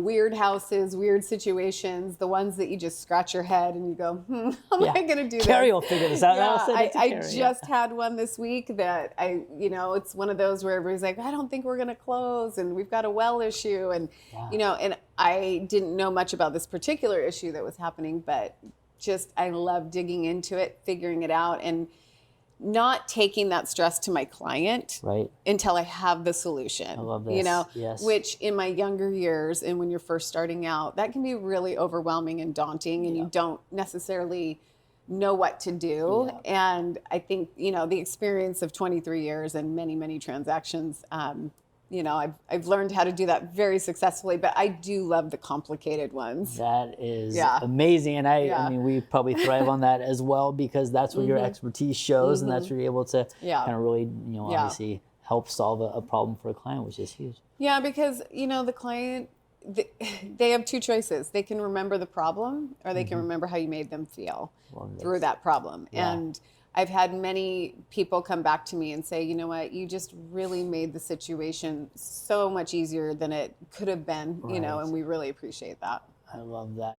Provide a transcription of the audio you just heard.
weird houses, weird situations, the ones that you just scratch your head and you go, how am I going to do this? Carrie will figure this out. Yeah, I'll send it to I Carrie, just had one this week that it's one of those where everybody's like, I don't think we're going to close and we've got a well issue. And, and I didn't know much about this particular issue that was happening, but just, I love digging into it, figuring it out, and not taking that stress to my client until I have the solution. I love this. Yes. Which in my younger years and when you're first starting out, that can be really overwhelming and daunting, and you don't necessarily know what to do. And I think, the experience of 23 years and many, many transactions, I've learned how to do that very successfully, but I do love the complicated ones. That is amazing. And I mean, we probably thrive on that as well, because that's where your expertise shows, and that's where you're able to kind of really, obviously help solve a problem for a client, which is huge. Yeah, because, the client, they have two choices. They can remember the problem, or they can remember how you made them feel through that problem. And I've had many people come back to me and say, you know what, you just really made the situation so much easier than it could have been, and we really appreciate that. I love that.